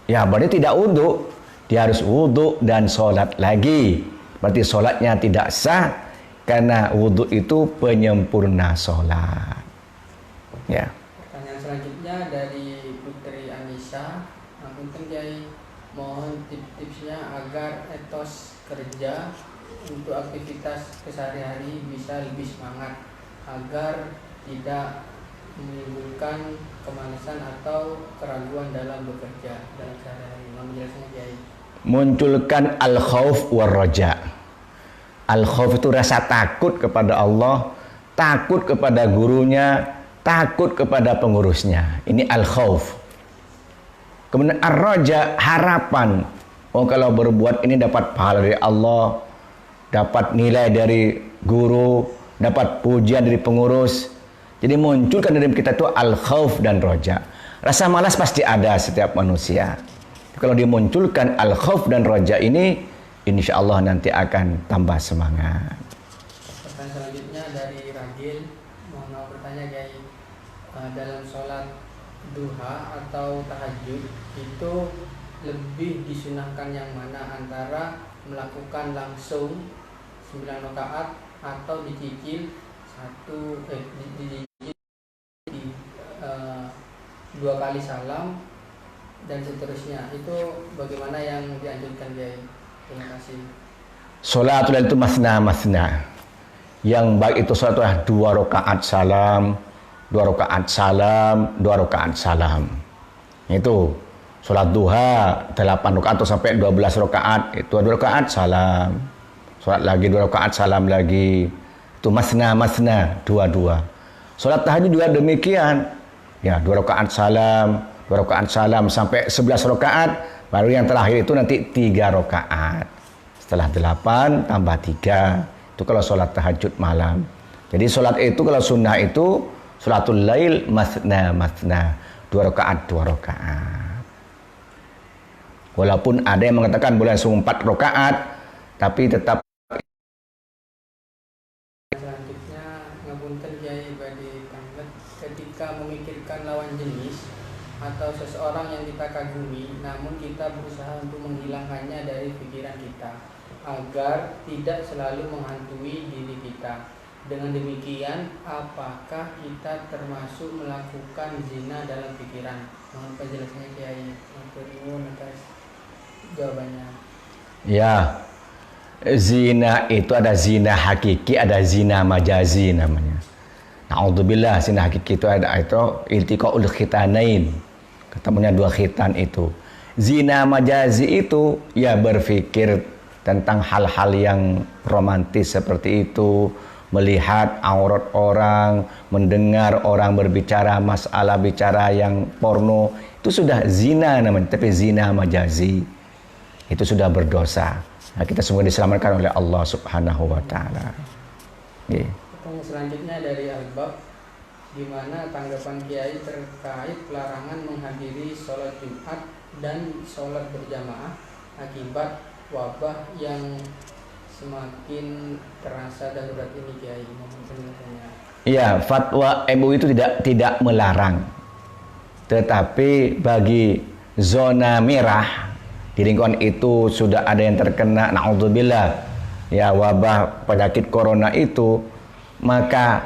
Speaker 1: ya berarti tidak wudu, dia harus wudu dan sholat lagi. Berarti sholatnya tidak sah karena wudu itu penyempurna sholat. Ya.
Speaker 2: Pertanyaan selanjutnya dari Putri Anissa, Punten Kiai, mohon tips-tipsnya agar etos kerja untuk aktivitas kesehari-hari bisa lebih semangat agar tidak menimbulkan kemalasan atau keraguan dalam bekerja dalam sehari-hari. Mohon penjelasannya Kiai.
Speaker 1: Munculkan al-khauf war raja. Al-khauf itu rasa takut kepada Allah, takut kepada gurunya, takut kepada pengurusnya. Ini al-khauf. Kemudian ar-raja, harapan. Oh kalau berbuat ini dapat pahala dari Allah, dapat nilai dari guru, dapat pujian dari pengurus. Jadi munculkan dalam kita itu al-khauf dan roja. Rasa malas pasti ada setiap manusia. Kalau dimunculkan al-khauf dan roja ini, insya Allah nanti akan tambah semangat.
Speaker 2: Pertanyaan selanjutnya dari Ragil, mau bertanya Kiai, dalam sholat duha atau tahajud itu lebih disunahkan yang mana, antara melakukan langsung 9 rakaat atau dicicil dua kali salam dan seterusnya, itu bagaimana yang dianjurkan Kiai? Terima kasih.
Speaker 1: Salatul itu masna. Yang baik itu salat adalah 2 rakaat salam, 2 rakaat salam, 2 rakaat salam. Itu salat duha 8 rakaat atau sampai 12 rakaat, itu 2 rakaat salam. Salat lagi 2 rakaat salam lagi. Itu masna, 2-2. Salat tahajud juga demikian. Ya, 2 rakaat salam, 2 rakaat salam sampai 11 rakaat, baru yang terakhir itu nanti 3 rakaat. Setelah 8 tambah 3. Itu kalau salat tahajud malam. Jadi salat itu kalau sunnah itu salatul lail masna, 2 rakaat, 2 rakaat. Walaupun ada yang mengatakan boleh langsung 4 rakaat, tapi tetap.
Speaker 2: Ketika memikirkan lawan jenis atau seseorang yang kita kagumi, namun kita berusaha untuk menghilangkannya dari pikiran kita agar tidak selalu menghantui diri kita. Dengan demikian, apakah kita termasuk melakukan zina dalam pikiran? Mohon penjelasannya Kiai. Terima atas jawabannya.
Speaker 1: Ya, zina itu ada zina hakiki, ada zina majazi namanya. Na'udzubillah, zina hakiki itu ada itu iltiqaul khitanain. Ketemunya 2 khitan itu. Zina majazi itu ya berpikir tentang hal-hal yang romantis seperti itu, melihat aurat orang, mendengar orang berbicara masalah bicara yang porno, itu sudah zina namanya, tapi zina majazi. Itu sudah berdosa. Nah, kita semua diselamatkan oleh Allah Subhanahu wa taala. Okay.
Speaker 2: Pertanyaan selanjutnya dari Albab, gimana tanggapan Kiai terkait pelarangan menghadiri sholat Jumat dan sholat berjamaah akibat wabah yang semakin terasa darurat ini, Kiai? Mohon penjelasannya.
Speaker 1: Iya, fatwa MUI itu tidak melarang, tetapi bagi zona merah di lingkungan itu sudah ada yang terkena, naudzubillah, ya, wabah penyakit corona itu, maka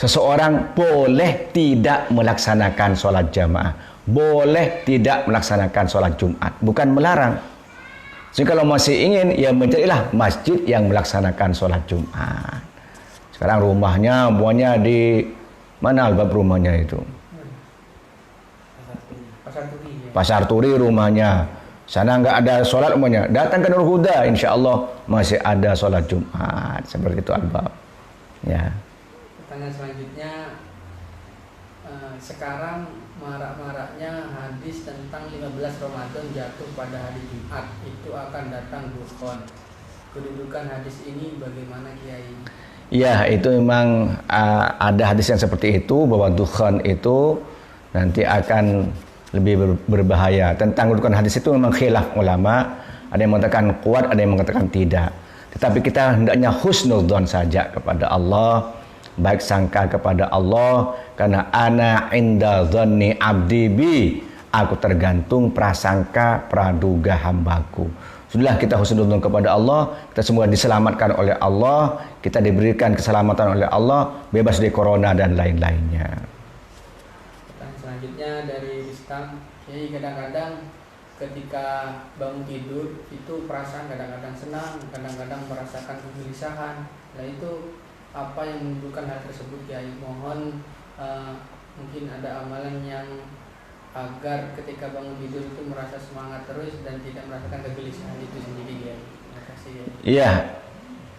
Speaker 1: seseorang boleh tidak melaksanakan sholat jamaah, boleh tidak melaksanakan sholat Jumat, bukan melarang. Jadi kalau masih ingin, ya mencarilah masjid yang melaksanakan sholat Jumat. Sekarang rumahnya, buahnya di mana Albab rumahnya itu? Pasar Turi rumahnya. Sana nggak ada sholat umumnya. Datang ke Nur Huda, insya Allah masih ada sholat Jumat. Seperti itu Albab. Ya.
Speaker 2: Pertanyaan selanjutnya, sekarang marak-maraknya hadis tentang 15 Ramadan jatuh pada hari Jumat, itu akan datang dukhon. Kedudukan hadis ini bagaimana, Kiai?
Speaker 1: Ya, itu memang ada hadis yang seperti itu, bahwa dukhon itu nanti akan lebih berbahaya. Tentang kedudukan hadis itu memang khilaf ulama, ada yang mengatakan kuat, ada yang mengatakan tidak. Tetapi kita hendaknya husnudzon saja kepada Allah, baik sangka kepada Allah, karena ana inda dzanni abdi bi, aku tergantung prasangka praduga hambaku. Sudahlah kita husnudzon kepada Allah, kita semua diselamatkan oleh Allah, kita diberikan keselamatan oleh Allah, bebas dari corona dan lain-lainnya.
Speaker 2: Pertanyaan selanjutnya dari Riztam, jadi kadang-kadang ketika bangun tidur itu perasaan kadang-kadang senang, kadang-kadang merasakan kegelisahan. Nah, itu apa yang menunjukkan hal tersebut, Kiai? Mohon mungkin ada amalan yang agar ketika bangun tidur itu merasa semangat terus dan tidak merasakan kegelisahan itu sendiri, Kiai. Terima kasih, Kiai.
Speaker 1: Iya,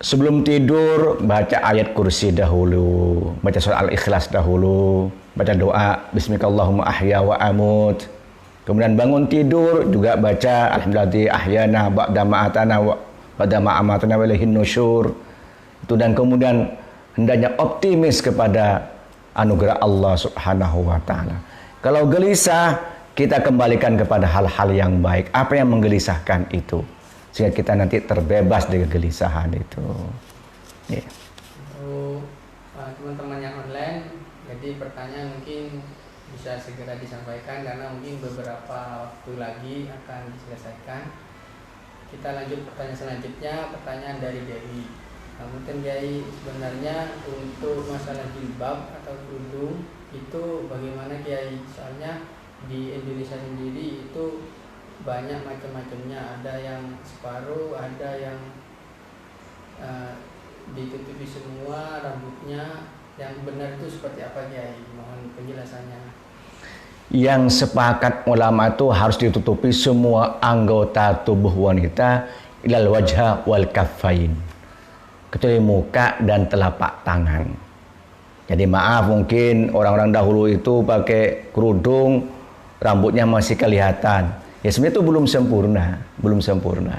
Speaker 1: sebelum tidur baca ayat kursi dahulu, baca surah Al-Ikhlas dahulu, baca doa Bismillahirrahmanirrahim ahya wa amut. Kemudian bangun tidur juga baca Alhamdulillah ahyana ba'da ma'atana wa ba'da ma'amatana wa ilaihin nusyur. Itu, dan kemudian hendaknya optimis kepada anugerah Allah Subhanahu wa taala. Kalau gelisah, kita kembalikan kepada hal-hal yang baik. Apa yang menggelisahkan itu? Sehingga kita nanti terbebas dari kegelisahan itu. Yeah.
Speaker 2: Untuk teman-teman yang online, jadi pertanyaan mungkin bisa segera disampaikan karena mungkin beberapa waktu lagi akan diselesaikan. Kita lanjut pertanyaan selanjutnya, pertanyaan dari Dewi. Mungkin Kiai, sebenarnya untuk masalah jilbab atau kerudung itu bagaimana, Kiai? Soalnya di Indonesia sendiri itu banyak macam-macamnya, ada yang separuh, ada yang ditutupi semua rambutnya. Yang benar itu seperti apa, Kiai? Mohon penjelasannya.
Speaker 1: Yang sepakat ulama itu harus ditutupi semua anggota tubuh wanita ilal wajha wal kaffain, kecuali muka dan telapak tangan. Jadi maaf, mungkin orang-orang dahulu itu pakai kerudung, rambutnya masih kelihatan. Ya sebenarnya itu belum sempurna.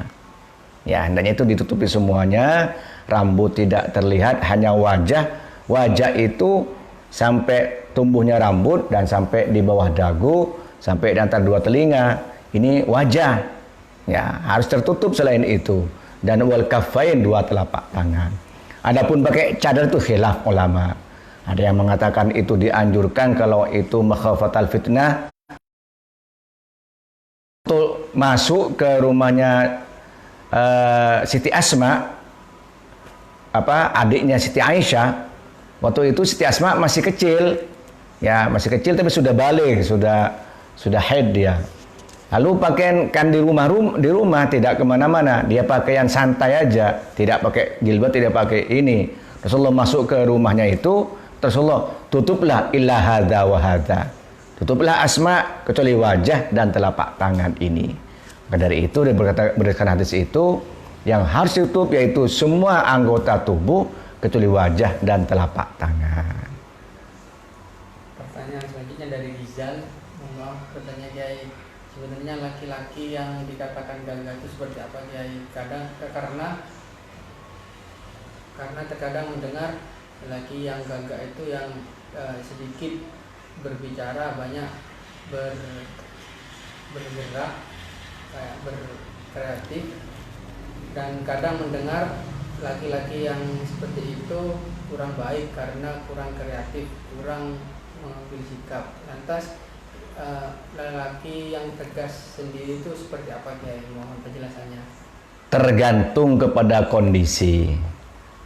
Speaker 1: Ya hendaknya itu ditutupi semuanya, rambut tidak terlihat, hanya wajah. Wajah itu sampai tumbuhnya rambut dan sampai di bawah dagu, sampai di antara dua telinga. Ini wajah. Ya, harus tertutup selain itu. Dan wal kaffain, dua telapak tangan. Adapun pakai cadar itu khilaf ulama. Ada yang mengatakan itu dianjurkan kalau itu makhafatal fitnah. Untuk masuk ke rumahnya Siti Asma, adiknya Siti Aisyah. Waktu itu Siti Asma masih kecil. Ya, masih kecil tapi sudah balik, sudah haid dia. Lalu pakaian kan di rumah tidak kemana-mana, dia pakaian santai aja, tidak pakai jilbab, tidak pakai ini. Rasulullah masuk ke rumahnya itu, Rasulullah tutuplah illa hadza wa hadza. Tutuplah Asma kecuali wajah dan telapak tangan ini. Maka dari itu berdasarkan hadis itu yang harus ditutup yaitu semua anggota tubuh kecuali wajah dan telapak tangan.
Speaker 2: Pertanyaan selanjutnya dari Rizal. Mohon maaf bertanya Kiai, sebenarnya laki-laki yang dikatakan gagah itu seperti apa Kiai? Karena terkadang mendengar laki yang gagah itu yang sedikit berbicara, banyak bergerak, kayak berkreatif, dan kadang mendengar laki-laki yang seperti itu kurang baik karena kurang kreatif, kurang mengambil sikap. Lantas lelaki yang tegas sendiri itu seperti apa Kiai? Mohon penjelasannya.
Speaker 1: Tergantung kepada kondisi.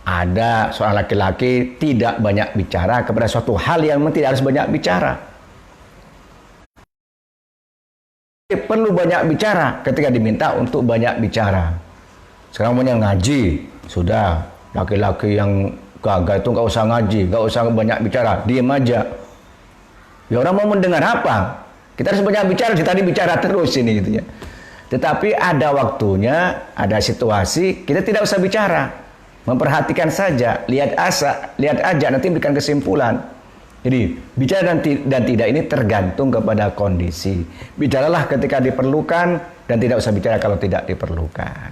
Speaker 1: Ada seorang laki-laki tidak banyak bicara kepada suatu hal yang memang tidak harus banyak bicara. Perlu banyak bicara ketika diminta untuk banyak bicara. Sekarang punya ngaji, sudah. Laki-laki yang gagah itu nggak usah ngaji, nggak usah banyak bicara, diam aja. Ya orang mau mendengar apa? Kita harus banyak bicara, tadi bicara terus ini gitu ya. Tetapi ada waktunya, ada situasi, kita tidak usah bicara. Memperhatikan saja, lihat aja, nanti berikan kesimpulan. Jadi bicara dan tidak ini tergantung kepada kondisi. Bicaralah ketika diperlukan dan tidak usah bicara kalau tidak diperlukan.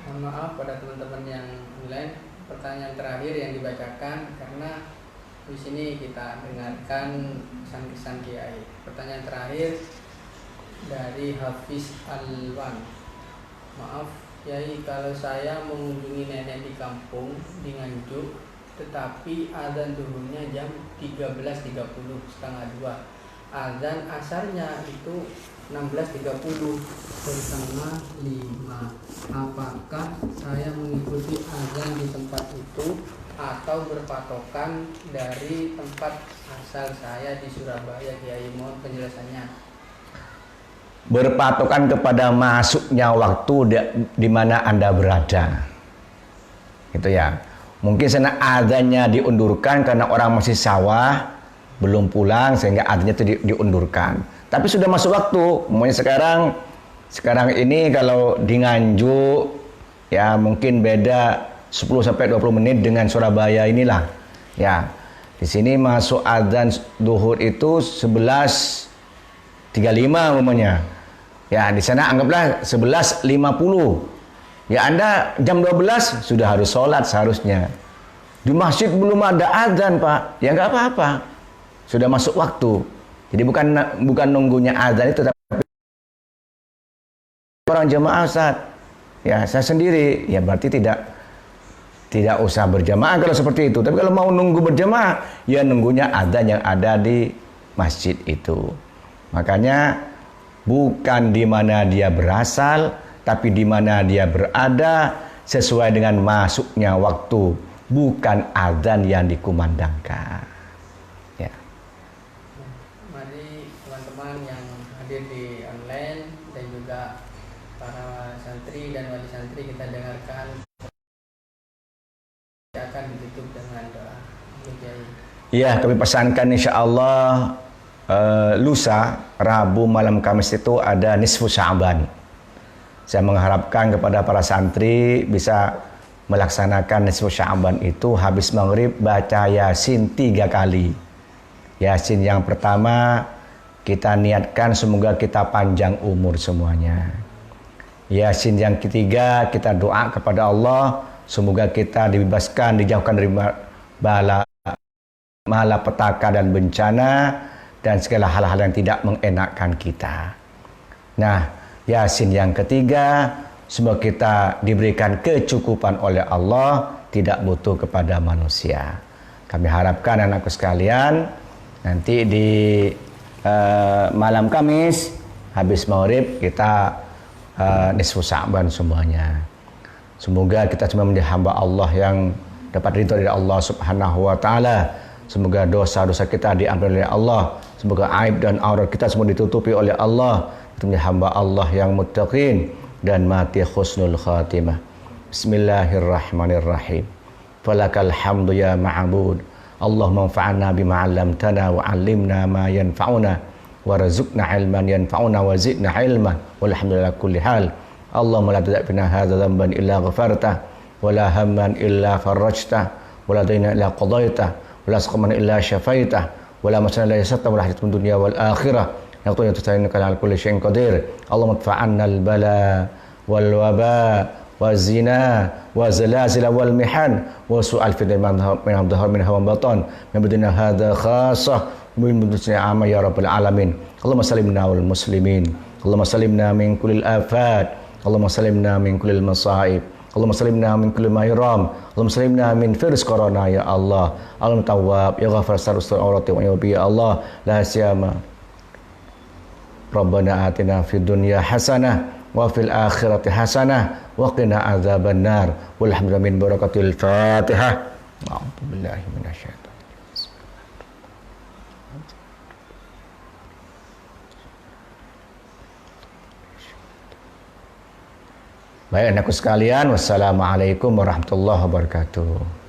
Speaker 2: Mohon maaf pada teman-teman yang online, pertanyaan terakhir yang dibacakan karena di sini kita dengarkan kesan-kesan Kiai. Pertanyaan terakhir dari Hafiz Alwan. Maaf Kiai, kalau saya mengunjungi nenek di kampung di Nganjuk, tetapi azan zuhurnya jam 13.30, setengah 2. Azan asarnya itu 16.30, setengah 5. Apakah saya mengikuti azan di tempat itu atau berpatokan dari tempat asal saya di Surabaya Kiai? Mohon penjelasannya.
Speaker 1: Berpatokan kepada masuknya waktu di mana Anda berada. Gitu ya. Mungkin sana adanya diundurkan karena orang masih sawah, belum pulang sehingga adanya itu diundurkan. Tapi sudah masuk waktu. Maunya sekarang ini kalau di Nganjuk ya mungkin beda 10 sampai 20 menit dengan Surabaya inilah. Ya. Di sini masuk adzan zuhur itu 11.35 umumnya. Ya, di sana anggaplah 11.50. Ya, Anda jam 12 sudah harus sholat seharusnya. Di masjid belum ada adzan, Pak. Ya nggak apa-apa. Sudah masuk waktu. Jadi bukan nunggunya adzan itu, tapi orang jamaah Ustaz. Ya, saya sendiri. Ya berarti tidak usah berjamaah kalau seperti itu. Tapi kalau mau nunggu berjamaah, ya nunggunya adzan yang ada di masjid itu. Makanya bukan di mana dia berasal, tapi di mana dia berada sesuai dengan masuknya waktu, bukan adzan yang dikumandangkan. Ya.
Speaker 2: Mari teman-teman yang hadir di online dan juga para santri dan wali santri, kita dengarkan. Akan ditutup dengan doa.
Speaker 1: Iya, kami pesankan insya Allah lusa, Rabu malam Kamis itu ada nisfu Sya'ban. Saya mengharapkan kepada para santri bisa melaksanakan nisfu Sya'ban itu habis maghrib baca Yasin 3 kali. Yasin yang pertama kita niatkan semoga kita panjang umur semuanya. Yasin yang ketiga kita doa kepada Allah semoga kita dibebaskan, dijauhkan dari malapetaka dan bencana dan segala hal-hal yang tidak mengenakkan kita. Nah, Yasin yang ketiga, semoga kita diberikan kecukupan oleh Allah, tidak butuh kepada manusia. Kami harapkan anakku sekalian, nanti di malam Kamis, habis maghrib kita nisfu Sya'ban semuanya. Semoga kita semua menjadi hamba Allah yang dapat ridho dari Allah Subhanahu wa taala. Semoga dosa-dosa kita diampuni oleh Allah. Semoga aib dan aurat kita semua ditutupi oleh Allah. Kita menjadi hamba Allah yang muttaqin dan mati husnul khatimah. Bismillahirrahmanirrahim. Falakal hamdu ya ma'bud. Allahumma anfa'na bima 'allamtana wa 'allimna ma yanfa'una warzuqna 'ilman yanfa'una wa zidna 'ilman walhamdulillah kulli hal. Allahumma la tad'ina hadza dhanban illa ghafartah wala hamman illa farajtah, wala dayna illa qadaitah, wala saqaman illa syafaitah, wala masalan illa yassartah, wala hajatun dunya wal akhirah yaqulu tasawwuka ala kulli syai'in qadir. Allahumma adfa'anna al-bala wal waba wa zina wa zalazil wal mihan wa su'al fitnah min dhahar min hawa batan min badina hadha khassah min budusnya amma ya rabbal alamin. Allahumma salimna wal muslimin, Allahumma salimna min kullil afat, Allahumma salimna min kullil masaib, Allahumma salimna min kulli ma yaram, Allahumma salimna min virus corona ya Allah. Allahumma tawwab ya ghafar sarustul awrati wa ya Allah la siyama Rabbana atina fid dunya hasanah wa fil akhirati hasanah wa qina adzabannar. Walhamdulillah min barakatil Fatihah. A'udzu billahi minasyaitonir. Baik anakku sekalian, wassalamualaikum warahmatullahi wabarakatuh.